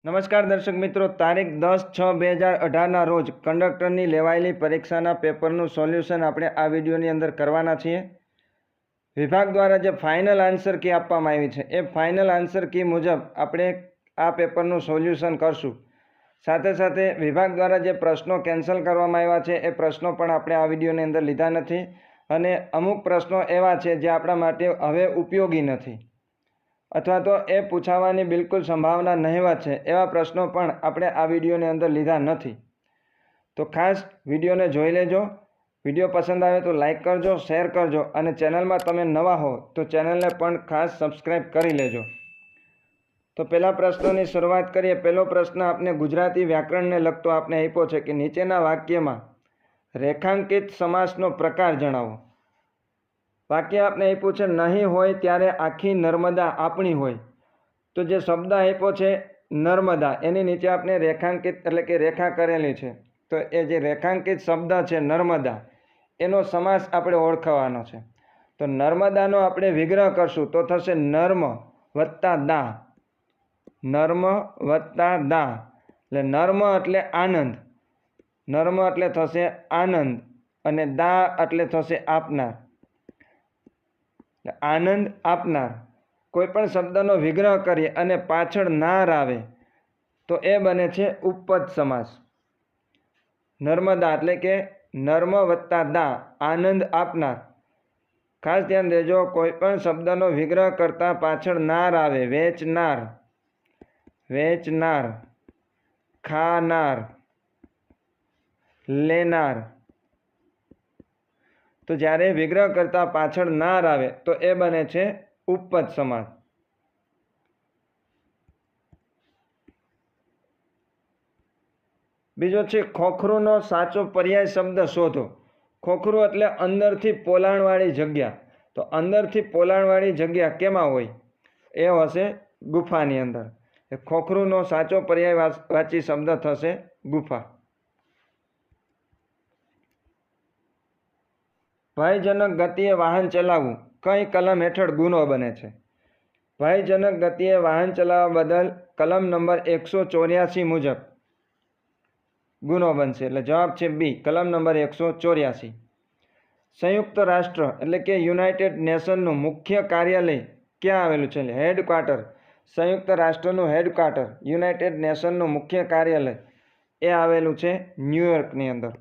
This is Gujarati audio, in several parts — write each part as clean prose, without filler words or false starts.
નમસ્કાર દર્શક મિત્રો, તારીખ 10/6/2018 રોજ કંડક્ટરની લેવાયેલી પરીક્ષાના પેપરનું સોલ્યુશન આપણે આ વિડીયોની અંદર કરવાના છીએ. વિભાગ દ્વારા જે ફાઇનલ આન્સર કી આપવામાં આવી છે એ ફાઇનલ આન્સર કી મુજબ આપણે આ પેપરનું સોલ્યુશન કરશું. સાથે સાથે વિભાગ દ્વારા જે પ્રશ્નો કેન્સલ કરવામાં આવ્યા છે એ પ્રશ્નો પણ આપણે આ વિડીયોની અંદર લીધા નથી અને અમુક પ્રશ્નો એવા છે જે આપણા માટે હવે ઉપયોગી નથી અથવા તો એ પૂછાવાની બિલકુલ સંભાવના નહીવત છે એવા પ્રશ્નો પણ આપણે આ વિડીયોની અંદર લીધા નથી. તો ખાસ વિડીયોને જોઈ લેજો. વિડીયો પસંદ આવે તો લાઇક કરજો, શેર કરજો અને ચેનલમાં તમે નવા હો તો ચેનલને પણ ખાસ સબસ્ક્રાઈબ કરી લેજો. તો પહેલા પ્રશ્નની શરૂઆત કરીએ. પહેલો પ્રશ્ન આપણે ગુજરાતી વ્યાકરણને લગતો આપણે આપ્યો છે કે નીચેના વાક્યમાં રેખાંકિત સમાસનો પ્રકાર જણાવો. વાક્ય આપણે આપ્યું છે નહીં હોય ત્યારે આખી નર્મદા આપણી હોય. તો જે શબ્દ આપ્યો છે નર્મદા એની નીચે આપણે રેખાંકિત એટલે કે રેખા કરેલી છે. તો એ જે રેખાંકિત શબ્દ છે નર્મદા એનો સમાસ આપણે ઓળખવાનો છે. તો નર્મદાનો આપણે વિગ્રહ કરશું તો થશે નર્મ વત્તા દા. નર્મ વત્તા દા એટલે નર્મ એટલે આનંદ, નર્મ એટલે થશે આનંદ અને દા એટલે થશે આપનાર. આનંદ આપનાર. કોઈ પણ શબ્દનો વિગ્રહ કરીએ અને પાછળ નાર આવે તો એ બને છે ઉપપદ સમાસ. નર્મદા એટલે કે નર્મ વત્તા દા, આનંદ આપનાર. ખાસ ધ્યાન દેજો, કોઈ પણ શબ્દનો વિગ્રહ કરતા પાછળ નાર આવે, વેચનાર, વેચનાર, ખાનાર, લેનાર. તો જ્યારે વિગ્રહ કરતા પાછળ નાર આવે તો એ બને છે ઉપપદ સમાસ. બીજો છે ખોખરુંનો સાચો પર્યાય શબ્દ શોધો. ખોખરું એટલે અંદરથી પોલાણવાળી જગ્યા. તો અંદરથી પોલાણવાળી જગ્યા કેમાં હોય? એ હશે ગુફાની અંદર. ખોખરુંનો સાચો પર્યાય વાચી શબ્દ થશે ગુફા. ભયજનક ગતિએ વાહન ચલાવવું કઈ કલમ હેઠળ ગુનો બને છે? ભયજનક ગતિએ વાહન ચલાવવા બદલ કલમ નંબર 184 મુજબ ગુનો બનશે. એટલે જવાબ છે બી, કલમ નંબર 184. સંયુક્ત રાષ્ટ્ર એટલે કે યુનાઇટેડ નેશનનું મુખ્ય કાર્યાલય ક્યાં આવેલું છે? હેડક્વાર્ટર. સંયુક્ત રાષ્ટ્રનું હેડક્વાર્ટર, યુનાઇટેડ નેશનનું મુખ્ય કાર્યાલય એ આવેલું છે ન્યુયોર્કની અંદર.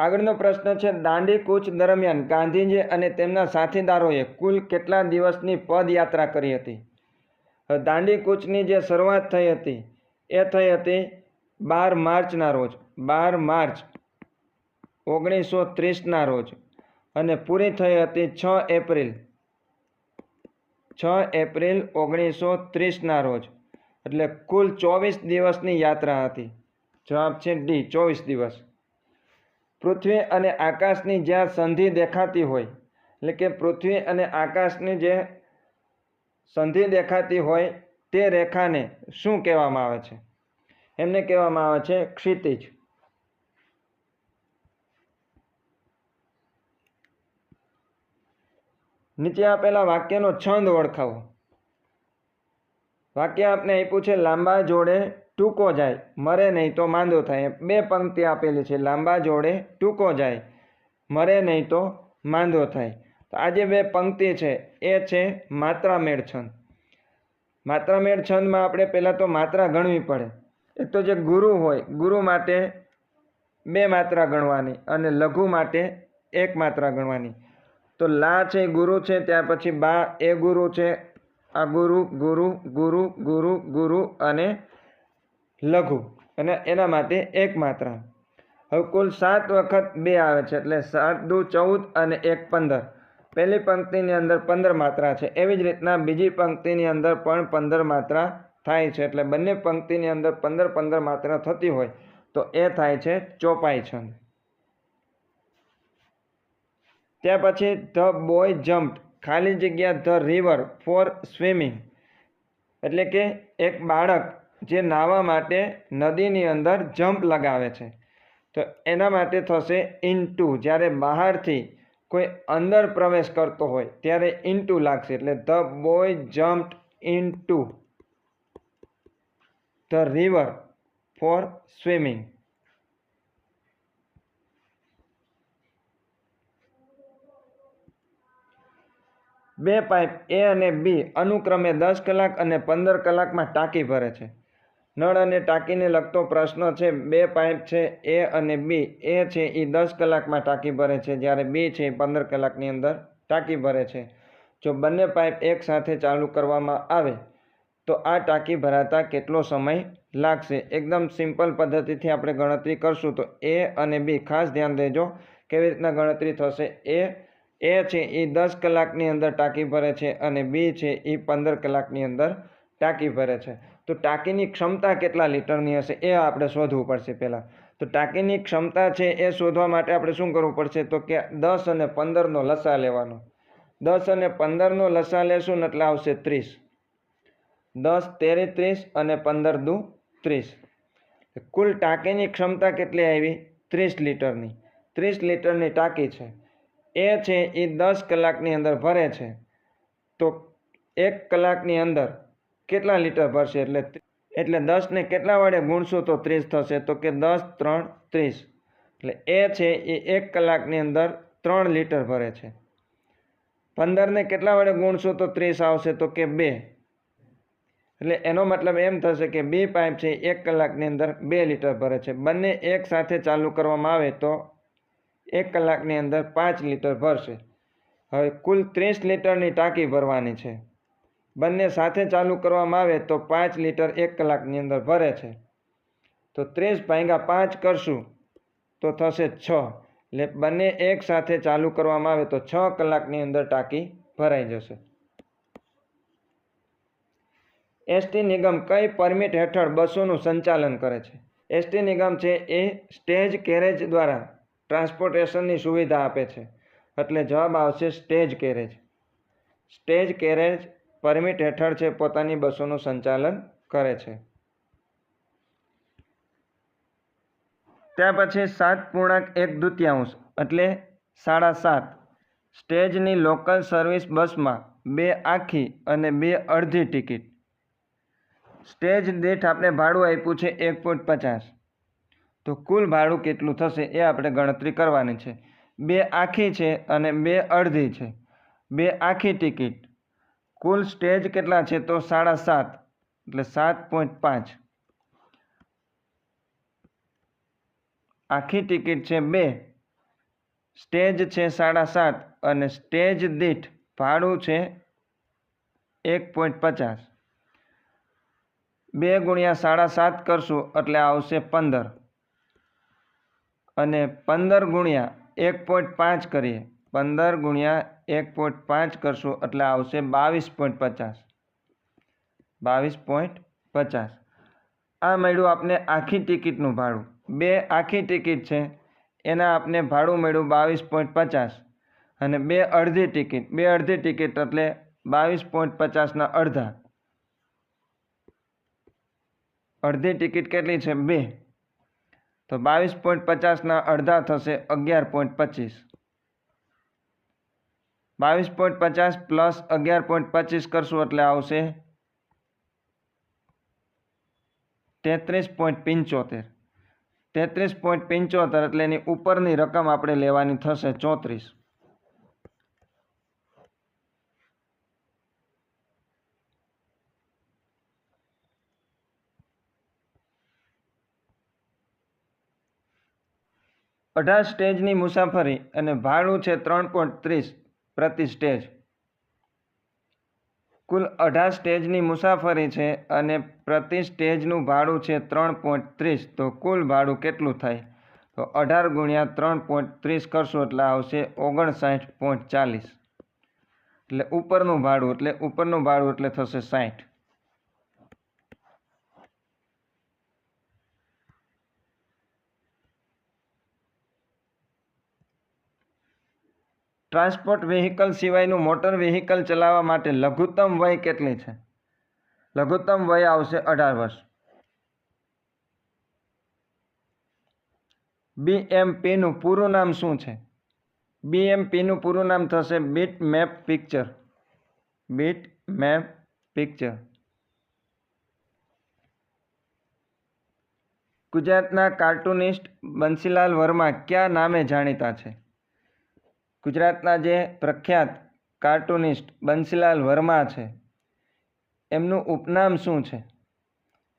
આગળનો પ્રશ્ન છે દાંડી કૂચ દરમિયાન ગાંધીજી અને તેમના સાથીદારોએ કુલ કેટલા દિવસની પદયાત્રા કરી હતી? દાંડી કૂચની જે શરૂઆત થઈ હતી એ થઈ હતી 12 માર્ચના રોજ, 12 માર્ચ 1930ના રોજ અને પૂરી થઈ હતી 6 એપ્રિલ 1930ના રોજ. એટલે કુલ 24 દિવસની યાત્રા હતી. જવાબ છે ડી, 24 દિવસ. પૃથ્વી અને આકાશની જ્યાં સંધિ દેખાતી હોય એટલે કે પૃથ્વી અને આકાશની જે સંધિ દેખાતી હોય તે રેખાને શું કહેવામાં આવે છે? એમને કહેવામાં આવે છે ક્ષિતિજ. નીચે આપેલા વાક્યનો છંદ ઓળખાવો. વાક્ય આપણે આપ્યું છે લાંબા જોડે ટૂંકો જાય, મરે નહીં તો માંદો થાય. બે પંક્તિ આપેલી છે, લાંબા જોડે ટૂંકો જાય, મરે નહીં તો માંદો થાય. તો આ જે બે પંક્તિ છે એ છે માત્રામેળ છંદ. માત્રામેળ છંદમાં આપણે પહેલાં તો માત્રા ગણવી પડે. એક તો જે ગુરુ હોય, ગુરુ માટે 2 માત્રા ગણવાની અને લઘુ માટે 1 માત્રા ગણવાની. તો લા છે ગુરુ છે, ત્યાર પછી બા એ ગુરુ છે, આ ગુરુ ગુરુ ગુરુ ગુરુ ગુરુ અને લઘુ અને એના માટે 1 માત્રા. હવે કુલ 7 વખત 2 આવે છે એટલે 7 દુ 14 અને 1 15. પહેલી પંક્તિની અંદર 15 માત્રા છે. એવી જ રીતના બીજી પંક્તિની અંદર પણ 15 માત્રા થાય છે. એટલે બંને પંક્તિની અંદર 15 માત્રા થતી હોય તો એ થાય છે ચોપાઈ છંદ. ત્યાર પછી ધ બોય જમ્પ્ડ ખાલી જગ્યા ધ રિવર ફોર સ્વિમિંગ એટલે કે એક બાળક જે નાહવા માટે નદીની અંદર જમ્પ લગાવે છે તો એના માટે થશે ઇનટુ. જ્યારે બહારથી કોઈ અંદર પ્રવેશ કરતો હોય ત્યારે ઇનટુ લાગશે. એટલે the boy jumped into the river for swimming. બે પાઇપ એ અને બી અનુક્રમે 10 કલાક અને 15 કલાકમાં ટાંકી ભરે છે. નળ અને ટાંકીને લગતો પ્રશ્ન છે. બે પાઇપ છે એ અને બી. એ છે એ 10 કલાકમાં ટાંકી ભરે છે, જ્યારે બી છે એ 15 કલાકની અંદર ટાંકી ભરે છે. જો બંને પાઇપ એક સાથે ચાલુ કરવામાં આવે તો આ ટાંકી ભરાતા કેટલો સમય લાગશે? એકદમ સિમ્પલ પદ્ધતિથી આપણે ગણતરી કરશું. તો એ અને બી, ખાસ ધ્યાન દેજો કેવી રીતના ગણતરી થશે. એ છે એ 10 કલાકની અંદર ટાંકી ભરે છે અને બી છે એ 15 કલાકની અંદર ટાંકી ભરે છે. તો ટાંકીની ક્ષમતા કેટલા લીટરની હશે એ આપણે શોધવું પડશે પહેલાં. તો ટાંકીની ક્ષમતા છે એ શોધવા માટે આપણે શું કરવું પડશે? તો કે 10 અને 15નો લસા લેવાનો. 10 અને 15નો લસા લેશું એટલે આવશે 30. 10 તેરી 30 અને 15 દુ 30. કુલ ટાંકીની ક્ષમતા કેટલી આવી? 30 લીટરની. 30 લીટરની ટાંકી છે. એ છે એ 10 કલાકની અંદર ભરે છે. તો 1 કલાકની અંદર કેટલા લીટર ભરશે? એટલે 10ને કેટલા વડે ગુણશું તો 30 થશે? તો કે 10 3 30. એટલે એ છે એ 1 કલાકની અંદર 3 લીટર ભરે છે. 15ને કેટલા વડે ગુણશું તો 30 આવશે? તો કે 2. એટલે એનો મતલબ એમ થશે કે બી પાઇપ છે 1 કલાકની અંદર 2 લીટર ભરે છે. બંને એક સાથે ચાલુ કરવામાં આવે તો 1 કલાકની અંદર 5 લીટર ભરશે. હવે કુલ 30 લીટરની ટાંકી ભરવાની છે. બંને સાથે ચાલુ કરવામાં આવે તો 5 લીટર 1 કલાકની અંદર ભરે છે. તો 30 ભાગ્યા 5 કરશું તો થશે 6. એટલે બંને એક સાથે ચાલુ કરવામાં આવે તો 6 કલાકની અંદર ટાંકી ભરાઈ જશે. એસટી નિગમ કઈ પરમિટ હેઠળ બસોનું સંચાલન કરે છે? એસટી નિગમ છે એ સ્ટેજ કેરેજ દ્વારા ટ્રાન્સપોર્ટેશનની સુવિધા આપે છે. એટલે જવાબ આવશે stage carriage. Stage carriage permit હેઠળ છે પોતાની બસોનું સંચાલન કરે છે. ત્યાર પછી 7.1/2 એટલે 7.5. સ્ટેજની લોકલ સર્વિસ બસમાં 2 આખી અને 2 અડધી ટિકિટ. સ્ટેજ દીઠ આપણે ભાડું આપ્યું છે 1.50. તો કુલ ભાડું કેટલું થશે એ આપણે ગણતરી કરવાની છે. 2 આખી છે અને 2 અડધી છે. 2 આખી ટિકિટ. કુલ સ્ટેજ કેટલા છે? તો 7.5 એટલે 7.5. આખી ટિકિટ છે 2, સ્ટેજ છે 7.5 અને સ્ટેજ દીઠ ભાડું છે 1.50. 2 ગુણ્યા 7.5 કરશું એટલે આવશે 15 અને 15 ગુણ્યા 1.5 કરીએ. 15 ગુણ્યા 1.5 કરશું એટલે આવશે 22.50. 22.50. આ મળ્યું આપને આખી ટિકિટનું ભાડું. 2 આખી ટિકિટ છે એના આપને ભાડું મળ્યું 22.50 અને 2 અડધી ટિકિટ. 2 અડધી ટિકિટ એટલે 22.50ના અડધા. અડધી ટિકિટ કેટલી છે? 2. તો 22.50ના અડધા થશે 11.25. 22.50 પ્લસ 11.25 કરશું એટલે આવશે 33.75. 33.75 એટલે એની ઉપરની રકમ આપણે લેવાની થશે 34. અઢાર સ્ટેજની મુસાફરી અને ભાડું છે 3.30 પ્રતિ સ્ટેજ. કુલ 18 સ્ટેજની મુસાફરી છે અને પ્રતિ સ્ટેજનું ભાડું છે 3.30. તો કુલ ભાડું કેટલું થાય? તો 18 ગુણ્યા 3.30 કરશું એટલે આવશે 59.40. એટલે ઉપરનું ભાડું એટલે થશે 60. ટ્રાન્સપોર્ટ વ્હીકલ સિવાયનું મોટર વ્હીકલ ચલાવવા માટે લઘુત્તમ વય કેટલી છે? લઘુત્તમ વય આવશે 18 વર્ષ. BMPનું પૂરું નામ શું છે? BMPનું પૂરું નામ થશે bit map picture. Bit map picture. ગુજરાતના કાર્ટૂનિસ્ટ બંસીલાલ વર્મા કયા નામે જાણીતા છે? ગુજરાતના જે પ્રખ્યાત કાર્ટૂનિસ્ટ બંસીલાલ વર્મા છે એમનું ઉપનામ શું છે?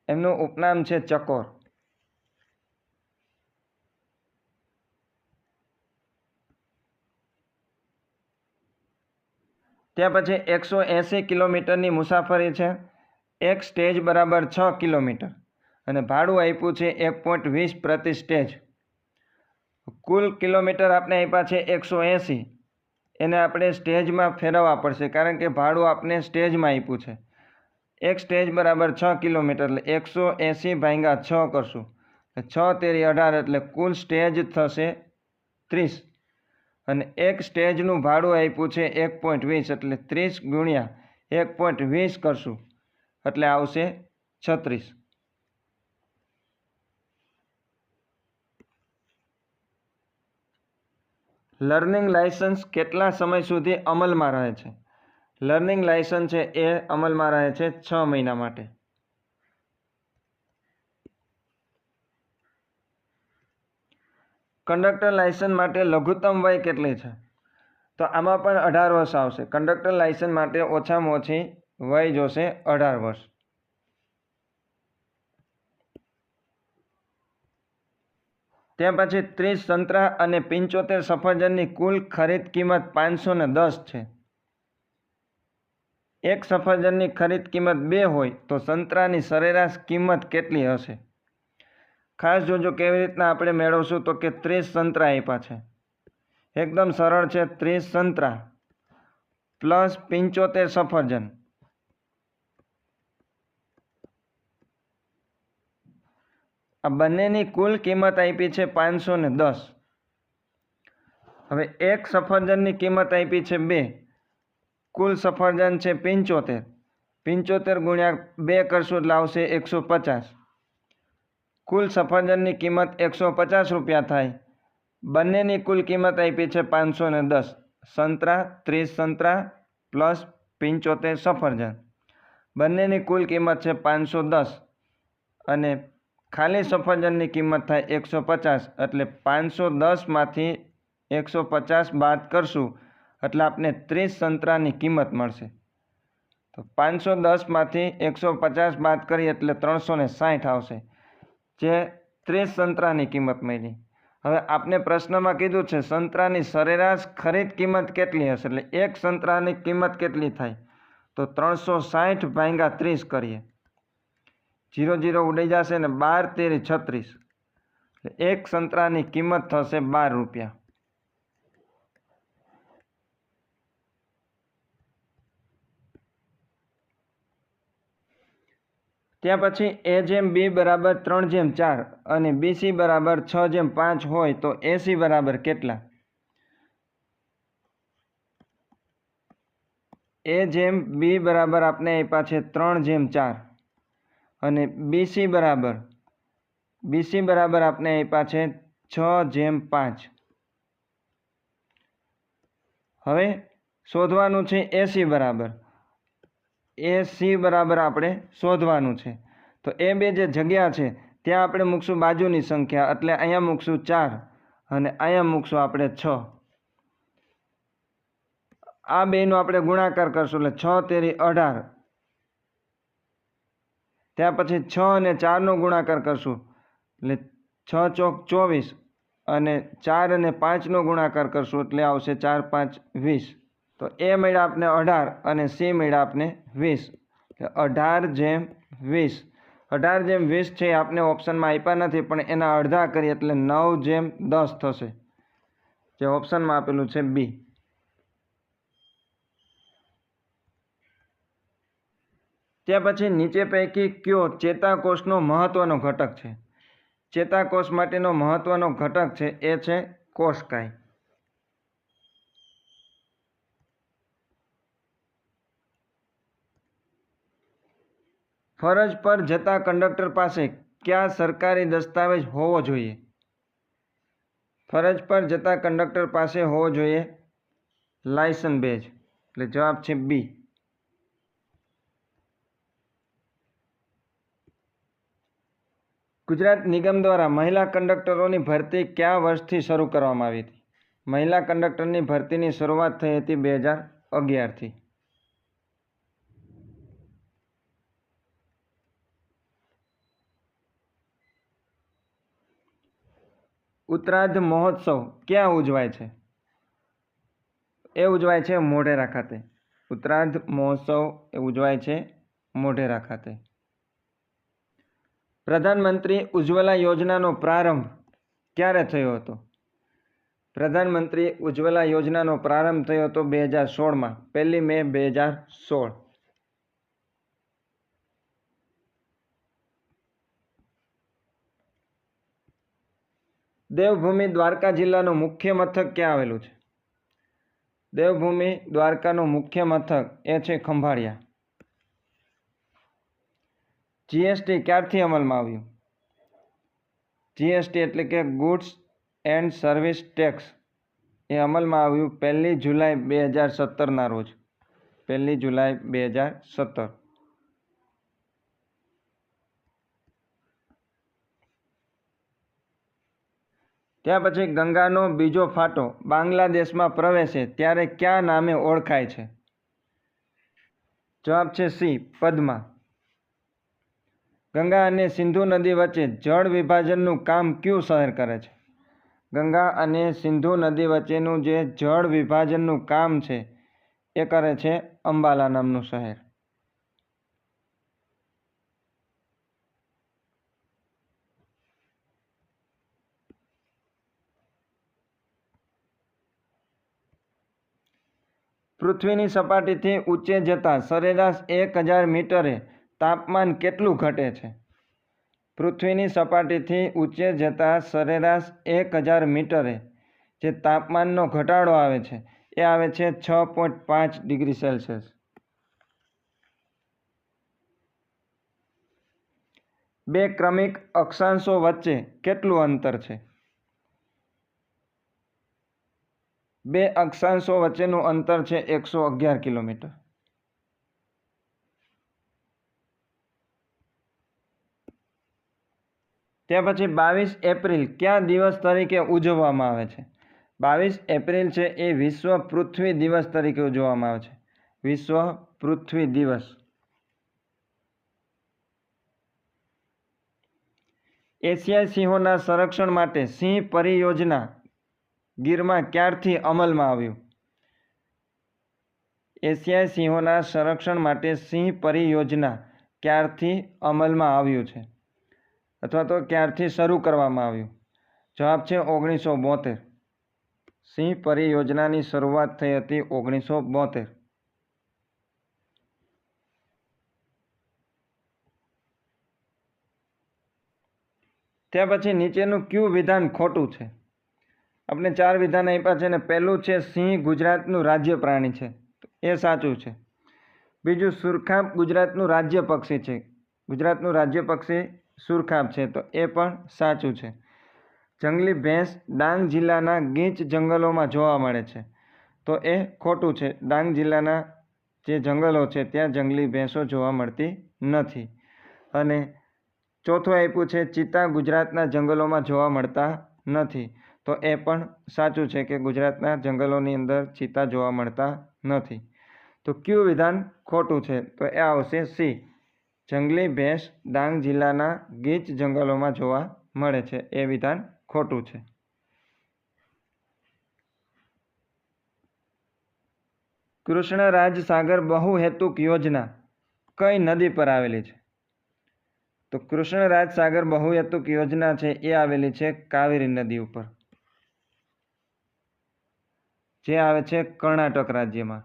એમનું ઉપનામ છે ચકોર. ત્યાં પછી 180 કિલોમીટરની મુસાફરી છે. એક સ્ટેજ બરાબર 6 કિલોમીટર અને ભાડું આપ્યું છે 1.20 પ્રતિ સ્ટેજ. કુલ કિલોમીટર આપણે આપ્યા છે 180. એને આપણે સ્ટેજમાં ફેરવવા પડશે કારણ કે ભાડું આપણે સ્ટેજમાં આપ્યું છે. એક સ્ટેજ બરાબર 6 કિલોમીટર એટલે 180 ભાગ્યા 6 કરશું. 6 તેરી 18 એટલે કુલ સ્ટેજ થશે 30 અને એક સ્ટેજનું ભાડું આપ્યું છે 1.20 એટલે 30 ગુણ્યા 1.20 કરશું એટલે આવશે 36. લર્નિંગ લાયસન્સ કેટલા સમય સુધી અમલમાં રહે છે? લર્નિંગ લાયસન્સ છે એ અમલમાં રહે છે 6 મહિના માટે. કંડક્ટર લાયસન્સ માટે લઘુત્તમ વય કેટલી છે? તો આમાં પણ 18 વર્ષ આવશે. કંડક્ટર લાયસન્સ માટે ઓછામાં ઓછી વય જોશે 18 વર્ષ. ત્યાં પછી 30 સંતરા અને 75 સફરજનની કુલ ખરીદ કિંમત 510 છે. એક સફરજનની ખરીદ કિંમત 2 હોય તો સંતરાની સરેરાશ કિંમત કેટલી હશે? ખાસ જોજો કેવી રીતના આપણે મેળવશું તો કે 30 સંતરા આપ્યા છે. એકદમ સરળ છે. 30 સંતરા પ્લસ 75 સફરજન. આ બંનેની કુલ કિંમત આપી છે 510. હવે એક સફરજનની કિંમત આપી છે 2. કુલ સફરજન છે 75. 75 ગુણ્યા 2 કરશું એટલે આવશે 150. કુલ સફરજનની કિંમત 150 રૂપિયા થાય. બંનેની કુલ કિંમત આપી છે 510. સંતરા 30 સંતરા પ્લસ 75 સફરજન. બંનેની કુલ કિંમત છે 510 અને ખાલી સફરજનની કિંમત થાય 150 એટલે 510માંથી 150 બાદ કરશું એટલે આપણે 30 સંતરાની કિંમત મળશે. તો 510માંથી 150 બાદ કરીએ એટલે 360 આવશે જે 30 સંતરાની કિંમત મળી. હવે આપને પ્રશ્નમાં કીધું છે સંતરાની સરેરાશ ખરીદ કિંમત કેટલી હશે એટલે એક સંતરાની કિંમત કેટલી થાય તો 360 ભાગ્યા 30 કરીએ. 0 0 ઉડી જશે ને 12 તેરી 36 એટલે એક સંતરાની કિંમત થશે 12 રૂપિયા. ત્યાં પછી A/B બરાબર 3/4 અને BC બરાબર 6/5 હોય તો AC બરાબર કેટલા? A/B બરાબર આપણે આપ્યા છે 3/4 અને BC બરાબર આપણે આપ્યા છે 6/5. હવે શોધવાનું છે AC બરાબર. AC બરાબર આપણે શોધવાનું છે તો એ બે જે જગ્યા છે ત્યાં આપણે મૂકશું બાજુની સંખ્યા એટલે અહીંયા મૂકશું 4 અને અહીંયા મૂકશું આપણે 6. આ બેનો આપણે ગુણાકાર કરશું એટલે 6 તેરી 18. ત્યાં પછી 6 અને 4નો ગુણાકાર કરશું એટલે 6 ચોક 24 અને 4 અને 5નો ગુણાકાર કરશું એટલે આવશે 4 5 20. તો એ મળ્યા આપણે 18 અને C મળ્યા આપણે 20. 18/20. 18/20 છે આપણે ઓપ્શનમાં આપ્યા નથી પણ એના અડધા કરીએ એટલે 9/10 થશે જે ઓપ્શનમાં આપેલું છે B. ત્યાં પછી નીચે પૈકી કયો ચેતાકોષનો મહત્વનો ઘટક છે? ચેતાકોષ માટેનો મહત્વનો ઘટક છે એ છે કોષકાય. ફરજ પર જતા કંડક્ટર પાસે કયા સરકારી દસ્તાવેજ હોવો જોઈએ? ફરજ પર જતા કંડક્ટર પાસે હોવો જોઈએ લાયસન્સ બેજ, એટલે જવાબ છે બી. ગુજરાત નિગમ દ્વારા મહિલા કંડક્ટરોની ભરતી કયા વર્ષથી શરૂ કરવામાં આવી હતી? મહિલા કંડક્ટરની ભરતીની શરૂઆત થઈ હતી 2011થી. ઉત્તરાર્ધ મહોત્સવ ક્યાં ઉજવાય છે? એ ઉજવાય છે મોઢેરા ખાતે. ઉત્તરાર્ધ મહોત્સવ એ ઉજવાય છે મોઢેરા ખાતે. પ્રધાનમંત્રી ઉજ્જવલા યોજનાનો પ્રારંભ ક્યારે થયો હતો? પ્રધાનમંત્રી ઉજ્જવલા યોજનાનો પ્રારંભ થયો હતો 2016માં, 1 મે 2016. દેવભૂમિ દ્વારકા જિલ્લાનું મુખ્ય મથક ક્યાં આવેલું છે? દેવભૂમિ દ્વારકાનું મુખ્ય મથક એ છે ખંભાળિયા. જીએસટી ક્યારથી અમલમાં આવ્યું? જીએસટી એટલે કે ગુડ્સ એન્ડ સર્વિસ ટેક્સ એ અમલમાં આવ્યું 1 જુલાઈ 2017ના રોજ. 1 જુલાઈ 2017. ત્યાર પછી ગંગાનો બીજો ફાટો બાંગ્લાદેશમાં પ્રવેશે ત્યારે કયા નામે ઓળખાય છે? જવાબ છે સી, પદ્મા. ગંગા અને સિંધુ નદી વચ્ચે જળ વિભાજનનું કામ કયું શહેર કરે છે? ગંગા અને સિંધુ નદી વચ્ચેનું જે જળ વિભાજનનું કામ છે એ કરે છે અંબાલા નામનું શહેર. પૃથ્વીની સપાટીથી ઊંચે જતા સરેરાશ 1000 મીટરે તાપમાન કેટલું ઘટે છે? પૃથ્વીની સપાટીથી ઊંચે જતા સરેરાશ 1000 મીટરે જે તાપમાનનો ઘટાડો આવે છે એ આવે છે 6.5 ડિગ્રી સેલ્સિયસ. બે ક્રમિક અક્ષાંશો વચ્ચે કેટલું અંતર છે? બે અક્ષાંશો વચ્ચેનું અંતર છે 111 કિલોમીટર. ત્યાર પછી 22 એપ્રિલ કયા દિવસ તરીકે ઉજવવામાં આવે છે? 22 એપ્રિલ છે એ વિશ્વ પૃથ્વી દિવસ તરીકે ઉજવવામાં આવે છે. વિશ્વ પૃથ્વી દિવસ. એશિયાઈ સિંહોના સંરક્ષણ માટે સિંહ પરિયોજના ગીરમાં ક્યારથી અમલમાં આવ્યું? એશિયાઈ સિંહોના સંરક્ષણ માટે સિંહ પરિયોજના ક્યારથી અમલમાં આવ્યું છે અથવા તો ક્યારથી શરૂ કરવામાં આવ્યું? જવાબ છે 1972. સિંહ પરિયોજનાની શરૂઆત થઈ હતી 1972. ત્યાર પછી નીચેનું કયું વિધાન ખોટું છે? આપણે 4 વિધાન આપ્યા છે ને પહેલું છે સિંહ ગુજરાતનું રાજ્ય પ્રાણી છે, એ સાચું છે. બીજું સુરખાબ ગુજરાતનું રાજ્ય પક્ષી છે, ગુજરાતનું રાજ્ય પક્ષી સુરખાબ છે, તો એ પણ સાચું છે. જંગલી ભેંસ ડાંગ જિલ્લાના ગીચ જંગલોમાં જોવા મળે છે, તો એ ખોટું છે. ડાંગ જિલ્લાના જે જંગલો છે ત્યાં જંગલી ભેંસો જોવા મળતી નથી. અને ચોથું આપ્યું છે ચિત્તા ગુજરાતના જંગલોમાં જોવા મળતા નથી, તો એ પણ સાચું છે કે ગુજરાતના જંગલોની અંદર ચિત્તા જોવા મળતા નથી. તો કયું વિધાન ખોટું છે? તો એ આવશે સી, જંગલી ભેંસ ડાંગ જિલ્લાના ગીચ જંગલોમાં જોવા મળે છે, એ વિધાન ખોટું છે. કૃષ્ણરાજ સાગર બહુહેતુક યોજના કઈ નદી પર આવેલી છે? તો કૃષ્ણરાજ સાગર બહુહેતુક યોજના છે એ આવેલી છે કાવેરી નદી ઉપર, જે આવે છે કર્ણાટક રાજ્યમાં.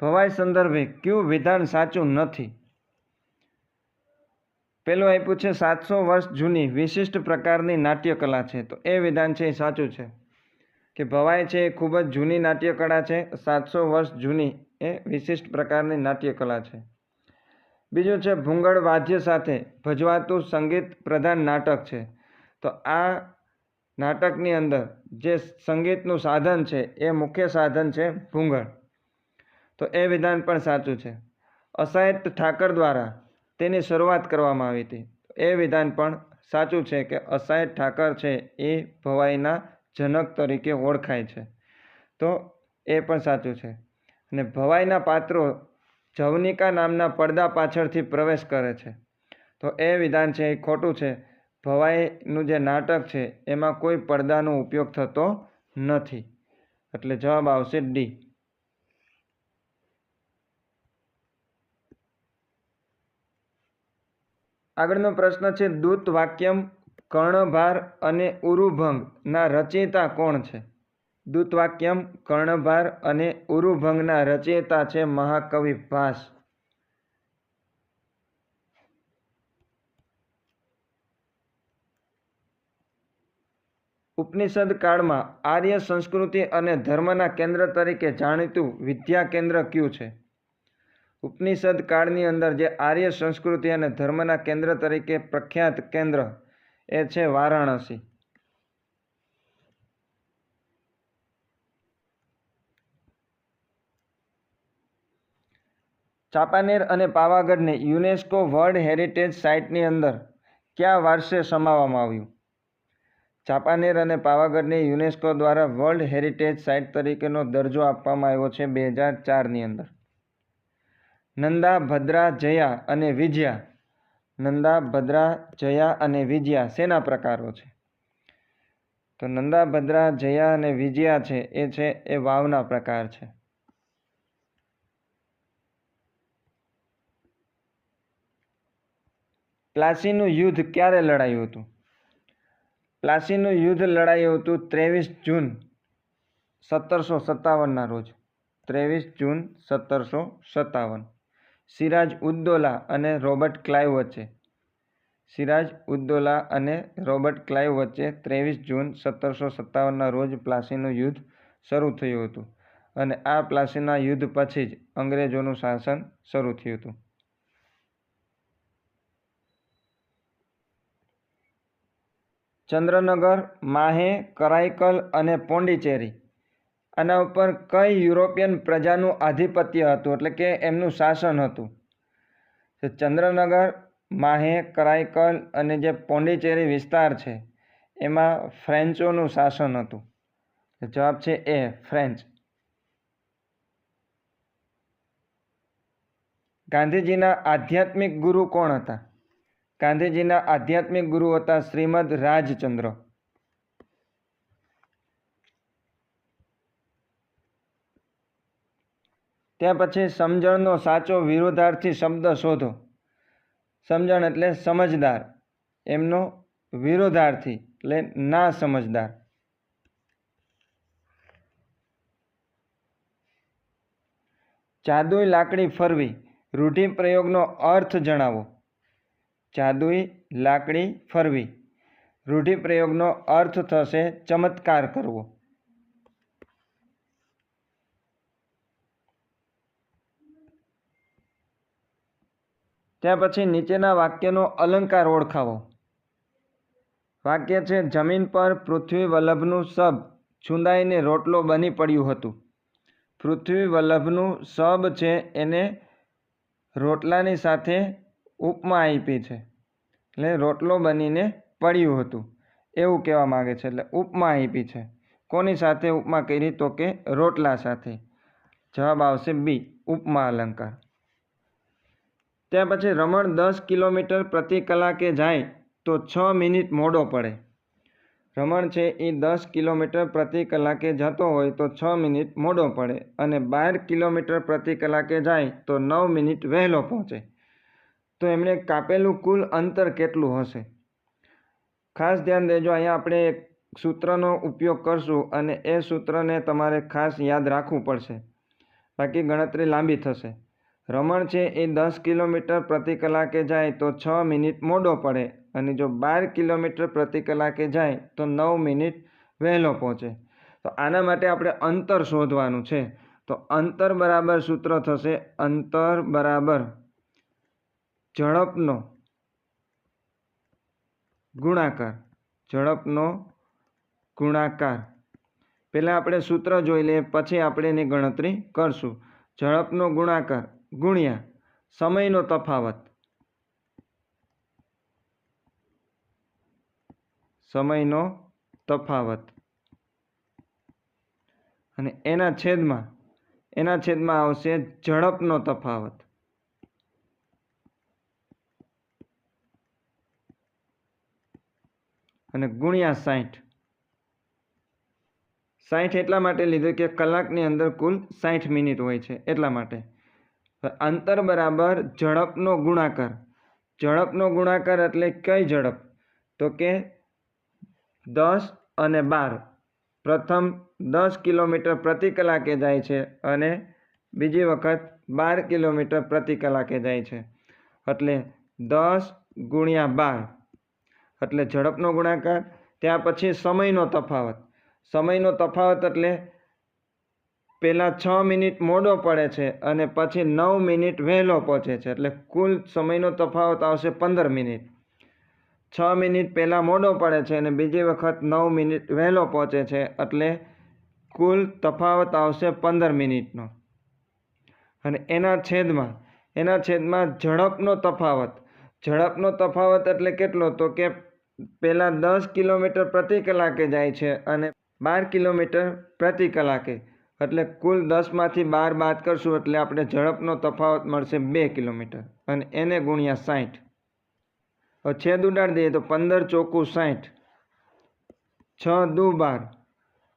ભવાઈ સંદર્ભે કયું વિધાન સાચું નથી? પેલું આપ્યું છે 700 વર્ષ જૂની વિશિષ્ટ પ્રકારની નાટ્યકલા છે, તો એ વિધાન છે એ સાચું છે કે ભવાઈ છે એ ખૂબ જ જૂની નાટ્યકળા છે. 700 વર્ષ જૂની એ વિશિષ્ટ પ્રકારની નાટ્યકલા છે. બીજું છે ભૂંગળ વાદ્ય સાથે ભજવાતું સંગીત પ્રધાન નાટક છે. તો આ નાટકની અંદર જે સંગીતનું સાધન છે એ મુખ્ય સાધન છે ભૂંગળ. તો એ વિધાન પણ સાચું છે. અસાહિત ઠાકર દ્વારા તેની શરૂઆત કરવામાં આવી હતી. એ વિધાન પણ સાચું છે કે અસાહિત ઠાકર છે એ ભવાઈના જનક તરીકે ઓળખાય છે. તો એ પણ સાચું છે. અને ભવાઈના પાત્રો જવનિકા નામના પડદા પાછળથી પ્રવેશ કરે છે. તો એ વિધાન છે એ ખોટું છે. ભવાઈનું જે નાટક છે એમાં કોઈ પડદાનો ઉપયોગ થતો નથી. એટલે જવાબ આવશે ડી. આગળનો પ્રશ્ન છે દૂત વાક્યમ કર્ણભાર અને ઉરુભંગના રચયિતા કોણ છે? દૂત વાક્યમ કર્ણભાર અને ઉરુભંગના રચયિતા છે મહાકવિ ભાસ. ઉપનિષદ કાળમાં આર્ય સંસ્કૃતિ અને ધર્મના કેન્દ્ર તરીકે જાણીતું વિદ્યા કેન્દ્ર કયું છે? ઉપનિષદ કાળની અંદર જે આર્ય સંસ્કૃતિ અને ધર્મના કેન્દ્ર તરીકે પ્રખ્યાત કેન્દ્ર એ છે વારાણસી. ચાંપાનેર અને પાવાગઢને યુનેસ્કો વર્લ્ડ હેરિટેજ સાઇટની અંદર કયા વર્ષે સમાવવામાં આવ્યું? ચાંપાનેર અને પાવાગઢને યુનેસ્કો દ્વારા વર્લ્ડ હેરિટેજ સાઇટ તરીકેનો દરજ્જો આપવામાં આવ્યો છે 2004ની અંદર. નંદા, ભદ્રા, જયા અને વિજયા. નંદા, ભદ્રા, જયા અને વિજયા શેના પ્રકારો છે? તો નંદા, ભદ્રા, જયા અને વિજયા છે એ વાવના પ્રકાર છે. પ્લાસીનું યુદ્ધ ક્યારે લડાયું હતું? પ્લાસીનું યુદ્ધ લડાયું હતું 23 જૂન 1757ના રોજ. 23 જૂન 1757. સિરાજ ઉદ્દૌલા અને રોબર્ટ ક્લાઇવ વચ્ચે. સિરાજ ઉદ્દૌલા અને રોબર્ટ ક્લાઇવ વચ્ચે 23 જૂન 1757ના રોજ પ્લાસીનું યુદ્ધ શરૂ થયું હતું. અને આ પ્લાસીના યુદ્ધ પછી જ અંગ્રેજોનું શાસન શરૂ થયું હતું. ચંદ્રનગર, માહે, કરાઈકલ અને પોંડિચેરી આના ઉપર કઈ યુરોપિયન પ્રજાનું આધિપત્ય હતું, એટલે કે એમનું શાસન હતું? તો ચંદ્રનગર, માહે, કરાઈકલ અને જે પોંડિચેરી વિસ્તાર છે એમાં ફ્રેન્ચોનું શાસન હતું. જવાબ છે એ ફ્રેન્ચ. ગાંધીજીના આધ્યાત્મિક ગુરુ કોણ હતા? ગાંધીજીના આધ્યાત્મિક ગુરુ હતા શ્રીમદ રાજચંદ્ર. ત્યાં પછી સમજણનો સાચો વિરોધાર્થી શબ્દ શોધો. સમજણ એટલે સમજદાર, એમનો વિરોધાર્થી એટલે ના સમજદાર. જાદુઈ લાકડી ફરવી રૂઢિપ્રયોગનો અર્થ જણાવો. જાદુઈ લાકડી ફરવી રૂઢિપ્રયોગનો અર્થ થશે ચમત્કાર કરવો. ત્યાં પછી નીચેના વાક્યનો અલંકાર ઓળખાવો. વાક્ય છે જમીન પર પૃથ્વી વલ્લભનું સબ છુંદાઈને રોટલો બની પડ્યું હતું. પૃથ્વી વલ્લભનું સબ છે એને રોટલાની સાથે ઉપમા આપી છે, એટલે રોટલો બનીને પડ્યું હતું એવું કહેવા માગે છે. એટલે ઉપમા આપી છે. કોની સાથે ઉપમા કરી? તો કે રોટલા સાથે. જવાબ આવશે બી, ઉપમા અલંકાર. ત્યાં પછી રમણ 10 કિલોમીટર પ્રતિ કલાકે જાય તો 6 મિનિટ મોડો પડે. રમણ છે એ 10 કિલોમીટર પ્રતિ કલાકે જતો હોય તો 6 મિનિટ મોડો પડે, અને 12 કિલોમીટર પ્રતિ કલાકે જાય તો 9 મિનિટ વહેલો પહોંચે. તો એમણે કાપેલું કુલ અંતર કેટલું હશે? ખાસ ધ્યાન દેજો, અહીંયા આપણે એક સૂત્રનો ઉપયોગ કરશું અને એ સૂત્રને તમારે ખાસ યાદ રાખવું પડશે, બાકી ગણતરી લાંબી થશે. રમણ છે એ 10 કિલોમીટર પ્રતિ કલાકે જાય તો 6 મિનિટ મોડો પડે, અને જો 12 કિલોમીટર પ્રતિ કલાકે જાય તો 9 મિનિટ વહેલો પહોંચે. તો આના માટે આપણે અંતર શોધવાનું છે. તો અંતર બરાબર સૂત્ર થશે અંતર બરાબર ઝડપનો ગુણાકાર, ઝડપનો ગુણાકાર. પહેલાં આપણે સૂત્ર જોઈ લઈએ, પછી આપણે એની ગણતરી કરશું. ઝડપનો ગુણાકાર ગુણ્યા સમયનો તફાવત, સમયનો તફાવત, અને એના છેદમાં આવશે ઝડપનો તફાવત. અને ગુણ્યા 60. 60 એટલા માટે લીધું કે કલાકની અંદર કુલ 60 મિનિટ હોય છે, એટલા માટે. અંતર બરાબર ઝડપનો ગુણાકાર. ઝડપનો ગુણાકાર એટલે કઈ ઝડપ? તો કે 10 અને 12. પ્રથમ 10 કિલોમીટર પ્રતિ કલાકે જાય છે અને બીજી વખત 12 કિલોમીટર પ્રતિ કલાકે જાય છે. એટલે 10 ગુણ્યા 12 એટલે ઝડપનો ગુણાકાર. ત્યાર પછી સમયનો તફાવત. સમયનો તફાવત એટલે પહેલાં 6 મિનિટ મોડો પડે છે અને પછી 9 મિનિટ વહેલો પહોંચે છે, એટલે કુલ સમયનો તફાવત આવશે 15 મિનિટ. 6 મિનિટ પહેલાં મોડો પડે છે અને બીજી વખત 9 મિનિટ વહેલો પહોંચે છે, એટલે કુલ તફાવત આવશે 15 મિનિટનો. અને એના છેદમાં ઝડપનો તફાવત. ઝડપનો તફાવત એટલે કેટલો? તો કે પહેલાં 10 કિલોમીટર પ્રતિ કલાકે જાય છે અને 12 કિલોમીટર પ્રતિ કલાકે, એટલે કુલ 10માંથી 12 બાદ કરશું એટલે આપણે ઝડપનો તફાવત મળશે 2 કિલોમીટર, અને એને ગુણ્યા 60. હવે છેદ ઉડાડી દઈએ તો 15 ચોકું 60, 6 દુ 12.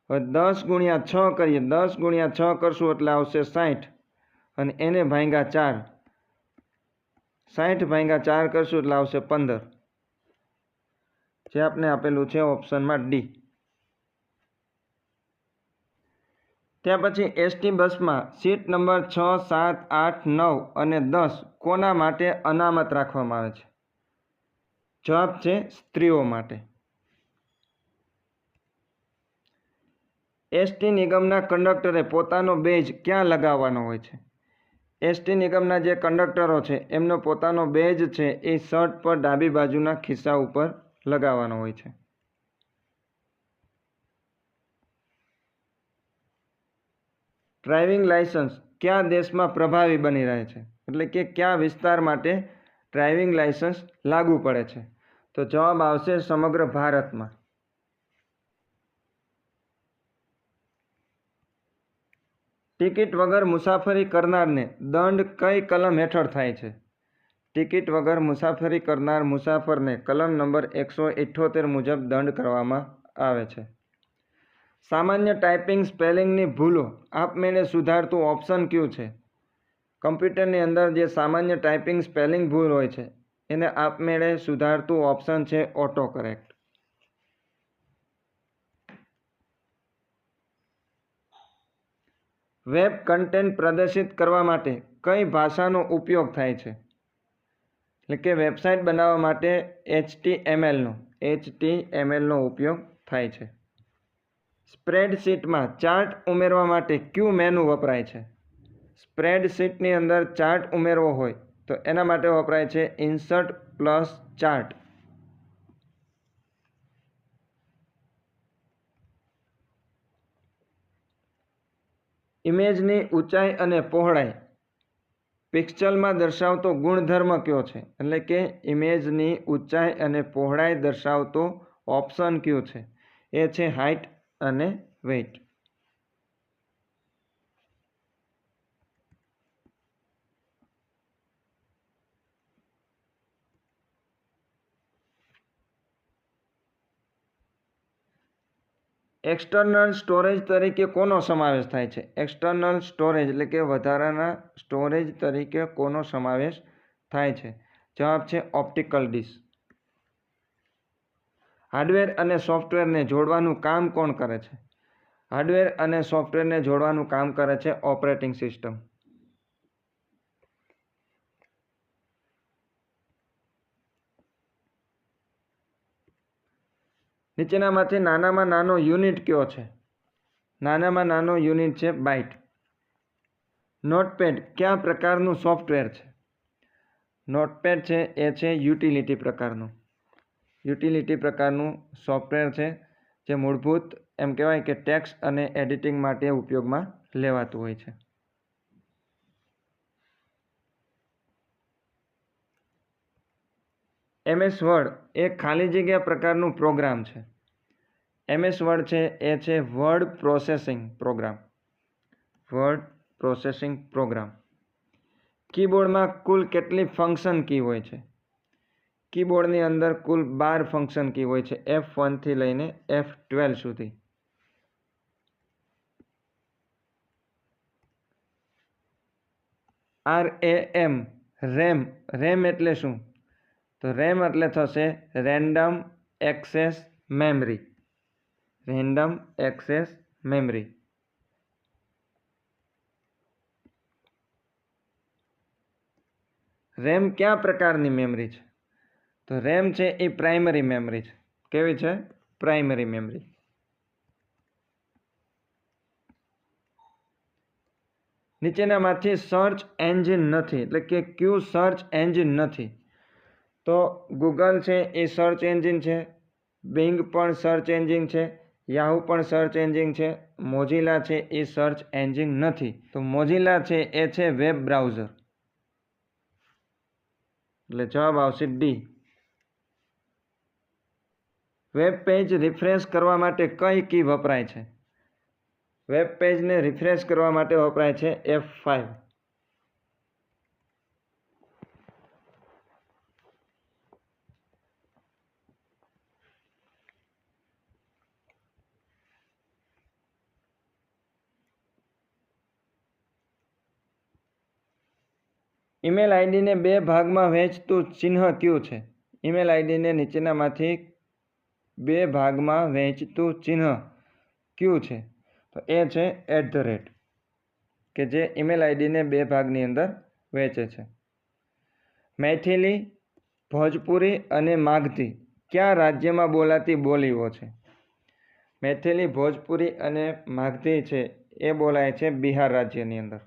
હવે 10 ગુણ્યા 6 કરીએ, 10 ગુણ્યા 6 કરશું એટલે આવશે 60, અને એને ભાગ્યા 4. 60 ભાગ્યા 4 કરશું એટલે આવશે 15, જે આપણે આપેલું છે ઓપ્શનમાં ડી. ત્યાર પછી એસટી બસમાં સીટ નંબર 6, 7, 8, 9 અને 10 કોના માટે અનામત રાખવામાં આવે છે? જવાબ છે સ્ત્રીઓ માટે. એસટી નિગમના કંડક્ટરે પોતાનો બેજ ક્યાં લગાવવાનો હોય છે? એસટી નિગમના જે કંડક્ટરો છે એમનો પોતાનો બેજ છે એ શર્ટ પર ડાબી બાજુના ખિસ્સા ઉપર લગાવવાનો હોય છે. ડ્રાઇવિંગ લાયસન્સ કયા દેશમાં પ્રભાવી બની રહે છે? એટલે કે કયા વિસ્તાર માટે ડ્રાઇવિંગ લાયસન્સ લાગુ પડે છે? તો જવાબ આવશે સમગ્ર ભારતમાં. ટિકિટ વગર મુસાફરી કરનારને દંડ કઈ કલમ હેઠળ થાય છે? ટિકિટ વગર મુસાફરી કરનાર મુસાફરને કલમ નંબર 178 મુજબ દંડ કરવામાં આવે છે. સામાન્ય ટાઈપિંગ સ્પેલિંગની ભૂલો આપમેળે સુધારતું ઓપ્શન કયું છે? કમ્પ્યુટરની અંદર જે સામાન્ય ટાઈપિંગ સ્પેલિંગ ભૂલ હોય છે એને આપમેળે સુધારતું ઓપ્શન છે ઓટો કરેક્ટ. વેબ કન્ટેન્ટ પ્રદર્શિત કરવા માટે કઈ ભાષાનો ઉપયોગ થાય છે? એટલે કે વેબસાઇટ બનાવવા માટે HTML નો ઉપયોગ થાય છે. સ્પ્રેડશીટમાં ચાર્ટ ઉમેરવા માટે કયું મેનુ વપરાય છે? સ્પ્રેડશીટની અંદર ચાર્ટ ઉમેરવો હોય તો એના માટે વપરાય છે ઇન્સર્ટ પ્લસ ચાર્ટ. ઇમેજની ઊંચાઈ અને પહોળાઈ પિક્સેલમાં દર્શાવતો ગુણધર્મ કયો છે? એટલે કે ઇમેજની ઊંચાઈ અને પહોળાઈ દર્શાવતો ઓપ્શન કયો છે? એ છે હાઇટ અને વેઇટ. એક્સટર્નલ સ્ટોરેજ તરીકે કોનો સમાવેશ થાય છે? એક્સટર્નલ સ્ટોરેજ એટલે કે વધારાના સ્ટોરેજ તરીકે કોનો સમાવેશ થાય છે? જવાબ છે ઓપ્ટિકલ ડિસ્ક. હાર્ડવેર અને સોફ્ટવેરને જોડવાનું કામ કોણ કરે છે? હાર્ડવેર અને સોફ્ટવેરને જોડવાનું કામ કરે છે ઓપરેટિંગ સિસ્ટમ. નીચેનામાંથી નાનામાં નાનો યુનિટ કયો છે? નાનામાં નાનો યુનિટ છે બાઇટ. નોટપેડ કયા પ્રકારનું સોફ્ટવેર છે? નોટપેડ છે એ છે યુટિલિટી પ્રકારનું સોફ્ટવેર છે, જે મૂળભૂત એમ કહેવાય કે ટેક્સ્ટ અને એડિટિંગ માટે ઉપયોગમાં લેવાતું હોય છે. MS વર્ડ એ ખાલી જગ્યા પ્રકારનું પ્રોગ્રામ છે. MS વર્ડ છે એ છે વર્ડ પ્રોસેસિંગ પ્રોગ્રામ. કીબોર્ડમાં કુલ કેટલી ફંક્શન કી હોય છે? કીબોર્ડની અંદર કુલ 12 ફંક્શન કી હોય છે, F1 થી લઈને F12 સુધી. RAM એટલે શું? તો RAM એટલે થશે રેન્ડમ એક્સેસ મેમરી. RAM કયા પ્રકારની મેમરી છે? તો RAM છે એ પ્રાઇમરી મેમરી છે. કેવી છે? Primary memory. નીચેનામાંથી સર્ચ એન્જિન નથી, એટલે કે કયું સર્ચ એન્જિન નથી? તો ગૂગલ છે એ સર્ચ એન્જિન છે, બિંગ પણ સર્ચ એન્જિન છે, યાહુ પણ સર્ચ એન્જિન છે, મોઝિલા છે એ સર્ચ એન્જિન નથી. તો મોઝિલા છે એ છે વેબ બ્રાઉઝર. એટલે જવાબ આવશે ડી. વેબ પેજ રિફ્રેશ કરવા માટે કઈ કી વપરાય છે? વેબ પેજને રિફ્રેશ કરવા માટે વપરાય છે F5. ઈમેલ આઈડીને બે ભાગમાં વહેંચતું ચિહ્ન કયું છે? ઈમેલ આઈડીને નીચેનામાંથી બે ભાગમાં વહેંચતું ચિહ્ન કયું છે? તો એ છે @ કે જે ઈમેલ આઈડીને બે ભાગની અંદર વહેંચે છે. મૈથિલી, ભોજપુરી અને માગધી કયા રાજ્યમાં બોલાતી બોલીઓ છે? મૈથિલી, ભોજપુરી અને માગધી છે એ બોલાય છે બિહાર રાજ્યની અંદર.